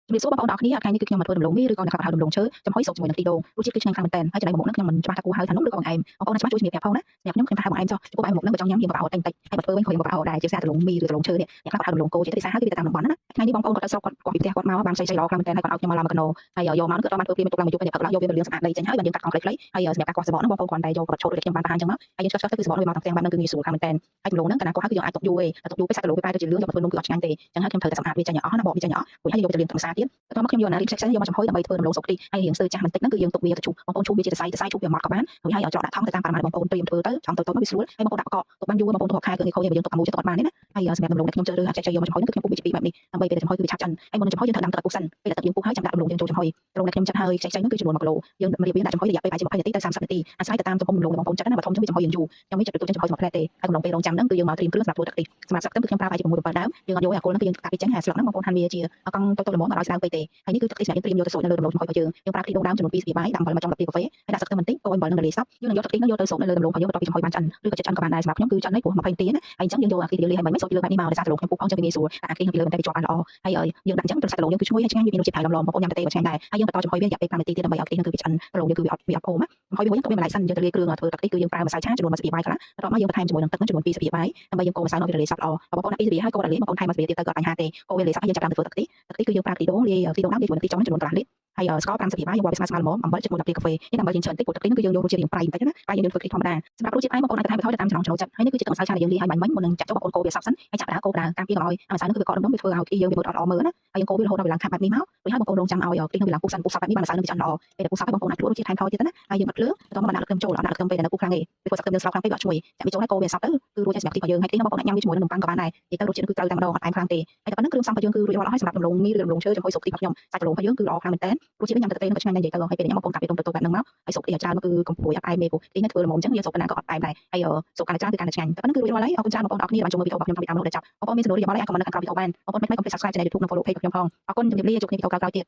ជំរាបសួរបងប្អូនទាំងអស់គ្នាថ្ងៃនេះគឺខ្ញុំមកធ្វើដំឡូងមីឬក៏អ្នកខ្លះហៅដំឡូងឈើចំហុយសុកជាមួយនឹងខ្ទិះដូងរសជាតិគឺឆ្ងាញ់ខ្លាំងមែនទែនហើយចំណែកមុខនេះខ្ញុំមិនច្បាស់ថាគួរហៅថានំឬក៏បង្អែមបងប្អូនច្បាស់ជួយជំរាបប្រាប់ផងណាសម្រាប់ខ្ញុំថាហៅបង្អែមចុះចំពោះបង្អែមមុខហ្នឹងបើចង់ញ៉ាំយើងបបរហូតតិចហើយបើធ្វើវិញក៏យើងបបរហូតដែរជាភាសាដំឡូងមីឬដំឡូងឈើនេះអ្នកខ្លះហៅដំឡូងគោជាភាសាហៅគឺតាមតំបន់ណាថ្ងៃនេះបងប្អូនគាត់ទៅស្រុកគាត់ពីផ្ទះគាត់មកបានស្អីល្អខ្លាំងមែនទែនហើយគាត់ឲ្យខ្ញុំមកឡាមកកណូហើយយកមកគឺគាត់បានធ្វើព្រាមទុកឡើងមកយប់ពេលព្រឹកឡើងយកវាទៅលាងសម្អាតដីចេញហើយបានយើងកាត់កង់ខ្លីៗហើយសម្រាប់ការកោះសបកហ្នឹងបងប្អូនគាត់តែយកគាត់ឆូតដូចខ្ញុំបានបង្ហាញចឹងមកហើយយើងឆ្កឹះទៅគឺសបកវាមកទាំងផ្ទាំងបាននឹងគឺងាយស្រួលខ្លាំងមែនទែនហើយដំឡូងហ្នឹងកាលណាកោះហើយគឺយើងអាចទុកយូរទេទុកយូរពេកសាច់ដំឡូងវាប្រែទៅជាលឿងយកមកធ្វើនំគឺអត់ឆ្ងាញ់ទេចឹងហើយខ្ញុំត្រូវតែសម្អាតវាចេញឲ្យអស់ណាបកវាចេញឲ្យអស់រួចហើយយកវាទៅលាងទឹកម្សៅទៀតបន្ទាប់មកខ្ញុំយកអាណារីផ្សេងៗយកមកចំហុយដើម្បីធ្វើដំឡូងសុកខ្ទិះហើយរៀងស្ទើរចាស់បន្តិចហ្នឹងគឺយើងទុកវាទៅជូរបងប្អូនជូរវាជាសរសៃជូរវាមកក៏បានរួចហើយច្រកដាក់ថង់ទៅតាមបរិមាណបងប្អូនត្រៀមធ្វើទៅចង់តូចៗមកវាស្រួលហើយបងប្អូនដាក់កកទុកបានយូរបងប្អូនធ្វើខែគឺខូចយើងទុកអាមួយទៅអត់បានទេណាហើយសម្រាប់ដំឡូងដែលខ្ញុំជ្រើសរើសអាចចែកយកមកចំហុយហ្នឹងគឺខ្ញុំពុះវាជាពីរបែបនេះដើម្បីពេលចំហុយគឺវាឆាប់ឆ្អិនហើយមុននឹងចំហុយយើងត្រូវដាំទឹកឲ្យពុះសិនពេលទឹកយើងពុះហើយចាំដាក់ដំឡូងយើងចូលចំហុយដំឡូងដែលខ្ញុំចាត់ហើយផ្សេងៗហ្នឹងគឺចំនួន1គីឡូយើងរៀបវាដាក់ចំហុយរយៈពេលប្រហែលជា20នាទីទៅ30នាទីអាស្រ័យទៅតាមទំហំដំឡូងរបស់បងប្អូនចាត់ណាបើធំចឹងវាចំហុយយើងយូរខ្ញុំមានចិត្តទទួលចំហុយមួយផ្លែទេហើយដំឡូងពេលរងចាំហ្នឹងគឺយើងមកត្រៀមគ្រឿងសម្រាប់ធ្វើទឹកខ្ទិះសម្រាប់ស្លឹកខ្ទឹមគឺខ្ញុំប្រើប្រហែលជា6 7ដើមយើងអត់យកអាគល់ហ្នឹងគឺយើងកាត់ពីចេញហើយស្លឹកហ្នឹងបងប្អូនហាន់វាជាកង់តូចៗល្មមអត់ឲ្យស្ដើងពេកទេហើយនេះគឺទឹកខ្ទិះសម្រាប់យើងត្រៀមយកទៅស្រូបនៅលើដំឡូងចំហុយរបស់យើងប្រើខ្ទិះដូងដើមចំនួន2ស្លាបព្រាបាយដាក់អំបិលមកចំ10 កាហ្វេហើយដាក់ស្លឹកខ្ទឹមបន្តិចកូរអំបិលនឹងរលាយសព្វយើងនឹងយកទឹកខ្ទិះហ្នឹងយកទៅស្រូបនៅលើដំឡូងរបស់យើងបន្ទាប់ពីចំហុយបានឆ្អិនឬក៏ចិត្តឆ្អិនក៏បានដែរសម្រាប់ខ្ញុំគឺឆ្អិនហើយព្រោះ20នាទីណាហើយអញ្ចឹងយើងយកអាខ្ទិះលាយហើយមិនស្រូបពីលើបែបនេះមកដោយសារដំឡូងខ្ញុំពុះផងចឹងវាងាយស្រួលដាក់អាខ្ទិះនៅពីលើតែវាជាប់បានល្អហើយយើងដាក់អញ្ចឹងទឹកសាច់ដំឡូងយើងគឺឈ្ងុយហើយឆ្ងាញ់វាមានរសជាតិប្រៃឡំៗបងប្អូនញ៉ាំតែក៏ឆ្ងាញ់ដែរហើយយើងបន្តចំហុយវារយៈពេល5នាទីទៀតដើម្បីឲ្យខ្ទិះហ្នឹងគឺវាឆ្អិនដំឡូងយើងគឺវាអត់ផុំណាចំហុយវាវិញទុកវាម្ល៉េះសិនយើងទៅលាយគ្រឿងធ្វើទឹកខ្ទិះគឺយើងប្រើម្សៅឆាចំនួន1ស្លាបព្រាបាយខ្លះបន្ទាប់មកយើងបន្ថែមជាមួយនឹងទឹកហ្នឹងចំនួន2ស្លាបព្រាបាយដើម្បីយើងកូរម្សៅនោះវារលាយសព្វល្អបងប្អូនដាក់2ស្លាបព្រាហើយកូរដល់លាយបងប្អូនថែម1ស្លាបព្រាទៀតទៅក៏អត់បញ្ហាទេកូរវារលាយសព្វហើយយើងចាប់តាមទៅធ្វើទឹកខ្ទិះគឺយើងប្រើខ្ទិះដូងលាយខ្ទិះដូងដើមលាយជាមួយនឹងខ្ទិះចុងចំនួនកន្លះលីត្រហើយស្ករ5ស្លាបព្រាបាយយើងវាស់វាស្មើៗល្មមអំបិលជាមួយ10កាហ្វេនេះដើម្បីយើងឆ្អិនតិចព្រោះទឹកខ្ទិះហ្នឹងគឺយើងយករសជាតិរៀងប្រៃបន្តិចណាប្រៃយើងធ្វើខ្ទិះធម្មតាសម្រាប់រសជាតិប្រៃបងប្អូនអាចបន្ថែមបន្ថយទៅតាមចំណង់ចំណូលចិត្តហើយនេះគឺជាទឹកម្សៅឆាដែលយើងលាយឲ្យបាញ់មិញមុននឹងចាក់ចូលបងប្អូនកូរវាសព្វសិនហើយចាប់ដើកូរដើការពារកុំឲ្យម្សៅហ្នឹងគឺវាកកដុំៗវាធ្វើឲ្យខ្ទិះយើងវាមើលអត់ល្អមើលណាហើយយើងកូរវារហូតដល់វាឡើងខាប់បែបនេះមករួចហើយបងប្អូនរងចាំឲ្យខ្ទិះហ្នឹងវាឡើងពុះសិនពុះសព្វបែបនេះបានម្សៅនឹងវាឆ្អិនល្អពេលដែលពុះសព្វហើយបងប្អូនអាចភ្លក់រសជាតិថែមថយទៀតណាហើយយើងបិទភ្លើងបន្ទាប់មកដាក់ទឹកខ្ទឹមចូលអត់ដាក់ទឹកខ្ទឹមពេលដែលនៅពុះខ្លាំងទេពេលពុះសខ្ទឹមយើងស្រោបខ្លាំងពេកវាអត់ឈ្ងុយចាក់វាចូលហើយកូរវាសព្វទៅគឺរួចហើយសម្រាប់ខ្ទិះរបស់យើងហើយខ្ទិះហ្នឹងបងប្អូនអាចញ៉ាំវាជាមួយនឹងនំប៉័ងក៏បានដែរនិយាយទៅរសជាតិគឺត្រូវតែម្ដងអត់អែមខ្លាំងទេហើយតែប៉ុណ្្នឹងគ្រឿងផ្សំរបស់យើងគឺរួចរាល់អស់ហើយសម្រាប់ដំឡូងមីឬដំឡូងឈើចំហុយសុកខ្ទិះរបស់ខ្ញុំសាច់ដំឡូងរបស់យើងគឺល្អខ្លាំងមែនតើរសជាតិញ៉ាំទៅទេនឹងឆ្ងាញ់ណាស់និយាយទៅហើយពេលញ៉ាំបងប្អូនកាត់ពីដុំតូចៗបែបហ្នឹងមកហើយសុកខ្ទិះឲ្យច្រើនមកគឺកំព្រួយអត់អែមទេព្រោះខ្ទិះនេះធ្វើល្មមអញ្ចឹងយើងសុកប៉ុណ្ណាក៏អត់អែមដែរហើយសុកកាន់តែច្រើនគឺកាន់តែឆ្ងាញ់តែប៉ុណ្្នឹងគឺរួចរាល់ហើយអរគុណច្រើនបងប្អូនអរគ្នាបានចូលមើលវីដេអូរបស់ខ្ញុំតាំងពីដើមរហូតដល់ចប់បងប្អូនមានសំណួរឬយោបល់អីអាចខមមិននៅខាងក្រោមវីដេអូបានបងប្អូនមិនភ្លេច subscribe channel YouTube និង follow page របស់ខ្ញុំផងអរគុណជម្រាបលាជួបគ្នាវីដេអូក្រោយៗទៀត